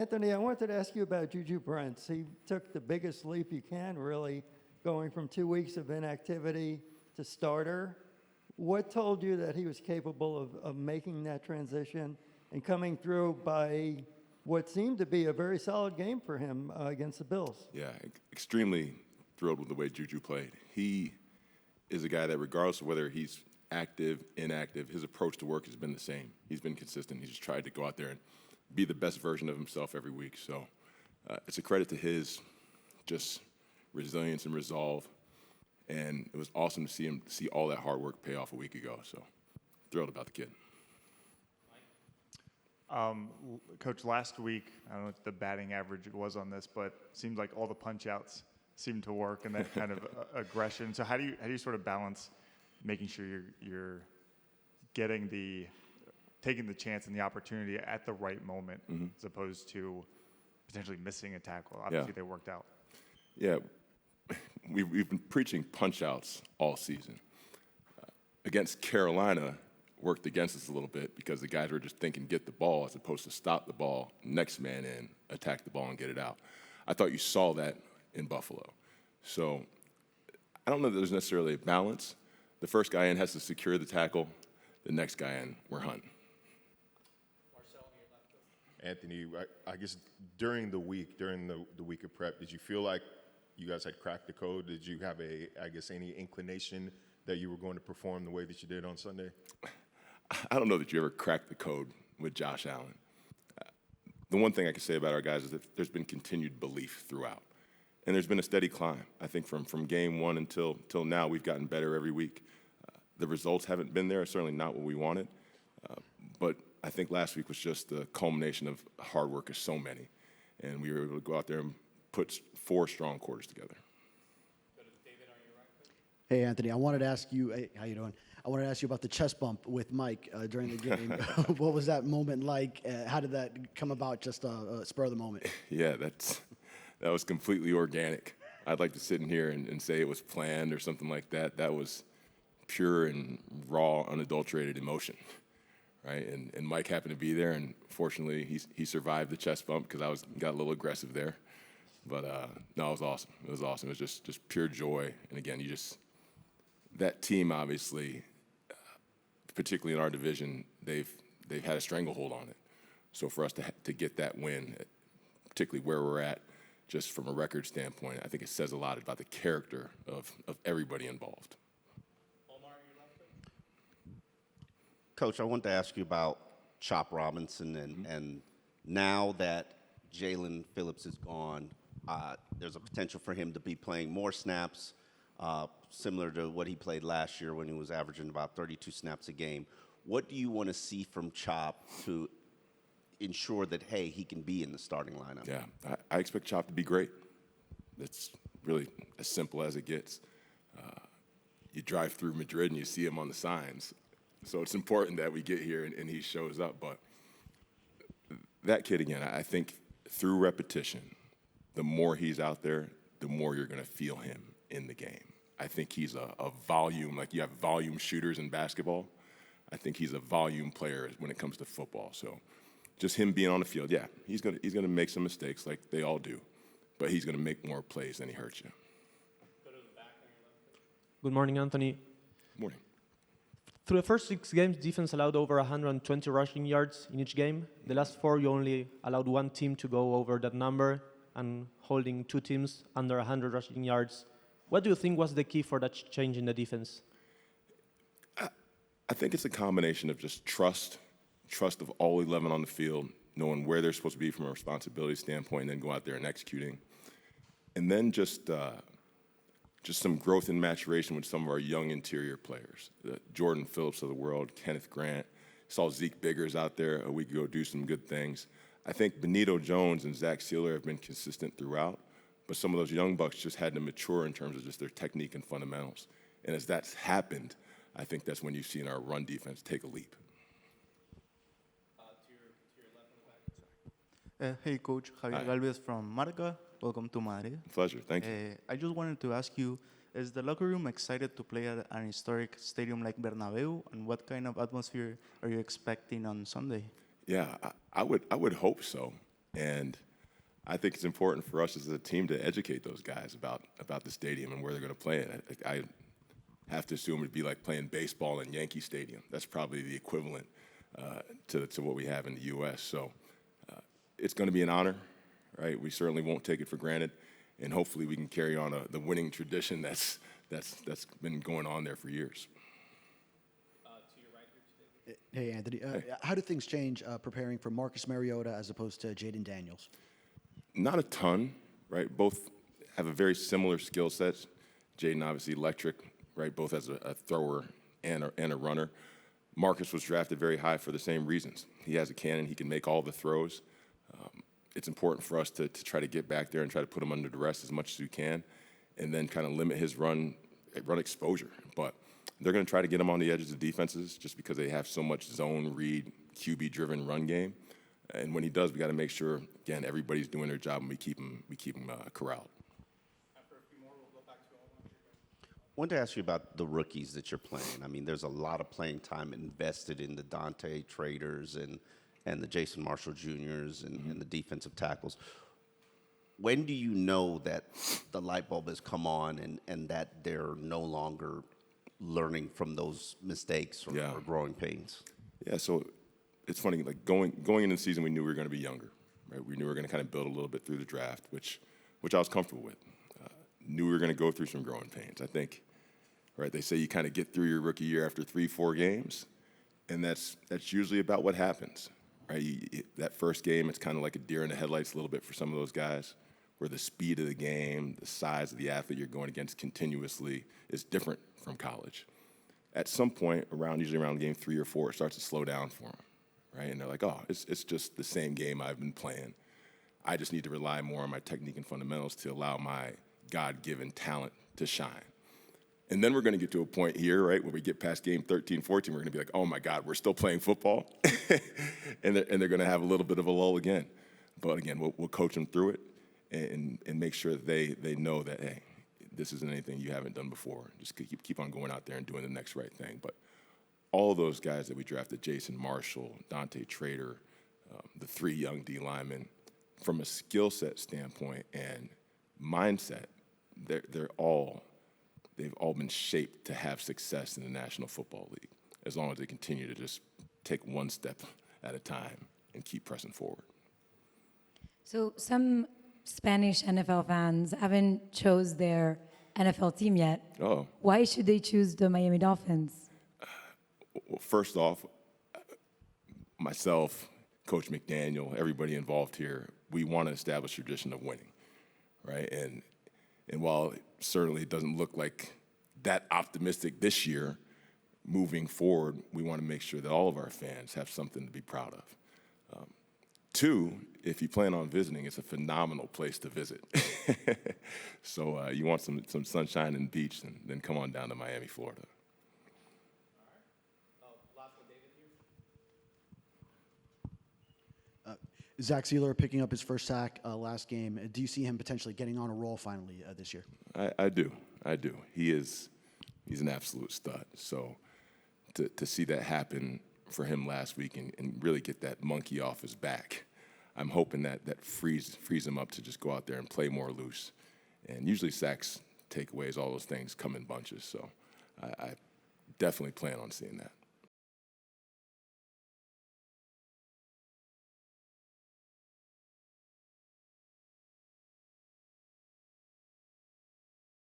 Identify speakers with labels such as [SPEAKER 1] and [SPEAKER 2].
[SPEAKER 1] Anthony, I wanted to ask you about Juju Brents. He took the biggest leap you can, really, going from 2 weeks of inactivity to starter. What told you that he was capable of making that transition and coming through by what seemed to be a very solid game for him against the Bills?
[SPEAKER 2] Yeah, extremely thrilled with the way Juju played. He is a guy that, regardless of whether he's active, inactive, his approach to work has been the same. He's been consistent. He's just tried to go out there and be the best version of himself every week. So it's a credit to his just resilience and resolve. And it was awesome to see all that hard work pay off a week ago. So thrilled about the kid.
[SPEAKER 3] Coach, last week, I don't know what the batting average was on this, but it seemed like all the punch-outs seemed to work and that kind of aggression. So how do you sort of balance making sure you're taking the chance and the opportunity at the right moment, as opposed to potentially missing a tackle? Obviously, they worked out.
[SPEAKER 2] Yeah, we've been preaching punch-outs all season. Against Carolina, worked against us a little bit because the guys were just thinking get the ball as opposed to stop the ball, next man in, attack the ball, and get it out. I thought you saw that in Buffalo. So I don't know that there's necessarily a balance. The first guy in has to secure the tackle. The next guy in, we're hunting.
[SPEAKER 4] Anthony, I guess during the week of prep, did you feel like you guys had cracked the code? Did you have any inclination that you were going to perform the way that you did on Sunday?
[SPEAKER 2] I don't know that you ever cracked the code with Josh Allen. The one thing I can say about our guys is that there's been continued belief throughout. And there's been a steady climb. I think from game one until now, we've gotten better every week. The results haven't been there, certainly not what we wanted. But I think last week was just the culmination of hard work of so many. And we were able to go out there and put 4 strong quarters together.
[SPEAKER 5] Hey, Anthony, I wanted to ask you, hey, how you doing? I wanted to ask you about the chest bump with Mike during the game. What was that moment like? How did that come about, just spur of the moment?
[SPEAKER 2] Yeah, that was completely organic. I'd like to sit in here and say it was planned or something like that. That was pure and raw, unadulterated emotion, right? And Mike happened to be there, and fortunately, he survived the chest bump because I got a little aggressive there. But no, it was awesome. It was awesome. It was just pure joy. And again, that team obviously, particularly in our division, they've had a stranglehold on it. So for us to get that win, particularly where we're at, just from a record standpoint, I think it says a lot about the character of everybody involved.
[SPEAKER 6] Coach, I want to ask you about Chop Robinson, and now that Jalen Phillips is gone, there's a potential for him to be playing more snaps, similar to what he played last year when he was averaging about 32 snaps a game. What do you want to see from Chop to ensure that, hey, he can be in the starting lineup?
[SPEAKER 2] Yeah, I expect Chop to be great. It's really as simple as it gets. You drive through Madrid and you see him on the signs. So it's important that we get here and he shows up. But that kid, again, I think through repetition, the more he's out there, the more you're going to feel him in the game. I think he's a volume, like you have volume shooters in basketball. I think he's a volume player when it comes to football. So just him being on the field, yeah, he's gonna make some mistakes like they all do, but he's gonna make more plays than he hurts you.
[SPEAKER 7] Good morning, Anthony.
[SPEAKER 2] Morning.
[SPEAKER 7] Through the first 6 games, defense allowed over 120 rushing yards in each game. The last 4, you only allowed 1 team to go over that number and holding 2 teams under 100 rushing yards. What do you think was the key for that change in the defense?
[SPEAKER 2] I think it's a combination of just trust of all 11 on the field, knowing where they're supposed to be from a responsibility standpoint, and then go out there and executing. And then just some growth and maturation with some of our young interior players. Jordan Phillips of the world, Kenneth Grant. Saw Zeke Biggers out there a week ago do some good things. I think Benito Jones and Zach Sealer have been consistent throughout, but some of those young bucks just had to mature in terms of just their technique and fundamentals. And as that's happened, I think that's when you've seen our run defense take a leap.
[SPEAKER 8] Hey, Coach. Javier Galvez from Marca. Welcome to Madrid.
[SPEAKER 2] Pleasure. Thank you.
[SPEAKER 8] I just wanted to ask you, is the locker room excited to play at an historic stadium like Bernabeu? And what kind of atmosphere are you expecting on Sunday?
[SPEAKER 2] Yeah, I would hope so. And I think it's important for us as a team to educate those guys about the stadium and where they're going to play it. I have to assume it'd be like playing baseball in Yankee Stadium. That's probably the equivalent to what we have in the U.S. So it's going to be an honor, right? We certainly won't take it for granted, and hopefully we can carry on the winning tradition that's been going on there for years.
[SPEAKER 5] Hey, Anthony. How do things change preparing for Marcus Mariota as opposed to Jaden Daniels?
[SPEAKER 2] Not a ton, right? Both have a very similar skill sets. Jaden obviously electric, right? Both as a thrower and a runner. Marcus was drafted very high for the same reasons. He has a cannon. He can make all the throws. It's important for us to try to get back there and try to put him under duress as much as we can, and then kind of limit his run exposure. But they're going to try to get him on the edges of defenses just because they have so much zone read, QB-driven run game. And when he does, we got to make sure, again, everybody's doing their job and we keep him corralled.
[SPEAKER 6] I wanted to ask you about the rookies that you're playing. I mean, there's a lot of playing time invested in the Dante Traders and the Jason Marshall Juniors and the defensive tackles. When do you know that the light bulb has come on and that they're no longer learning from those mistakes or growing pains?
[SPEAKER 2] Yeah, so it's funny, like going into the season, we knew we were going to be younger, right? We knew we were going to kind of build a little bit through the draft, which I was comfortable with. Knew we were going to go through some growing pains. I think, right, they say you kind of get through your rookie year after 3-4 games, and that's usually about what happens, right? That first game, it's kind of like a deer in the headlights a little bit for some of those guys, where the speed of the game, the size of the athlete you're going against continuously is different from college. At some point, usually around game 3 or 4, it starts to slow down for them, right? And they're like, oh, it's just the same game I've been playing. I just need to rely more on my technique and fundamentals to allow my God-given talent to shine. And then we're going to get to a point here, right, when we get past game 13, 14, we're going to be like, oh, my God, we're still playing football? and they're going to have a little bit of a lull again. But, again, we'll coach them through it and make sure that they know that, hey, this isn't anything you haven't done before. Just keep on going out there and doing the next right thing. But all of those guys that we drafted, Jason Marshall, Dante Trader, the 3 young D linemen, from a skill set standpoint and mindset, they've all been shaped to have success in the National Football League, as long as they continue to just take one step at a time and keep pressing forward.
[SPEAKER 9] So some Spanish NFL fans haven't chose their NFL team yet.
[SPEAKER 2] Oh.
[SPEAKER 9] Why should they choose the Miami Dolphins?
[SPEAKER 2] Well, first off, myself, Coach McDaniel, everybody involved here, we want to establish a tradition of winning, right? And while it certainly doesn't look like that optimistic this year, moving forward, we want to make sure that all of our fans have something to be proud of. 2, if you plan on visiting, it's a phenomenal place to visit. So you want some sunshine and beach, then come on down to Miami, Florida.
[SPEAKER 5] Zach Sealer picking up his first sack last game. Do you see him potentially getting on a roll finally this year?
[SPEAKER 2] I do. He's an absolute stud. So to see that happen for him last week and really get that monkey off his back, I'm hoping that frees him up to just go out there and play more loose. And usually sacks, takeaways, all those things come in bunches. So I definitely plan on seeing that.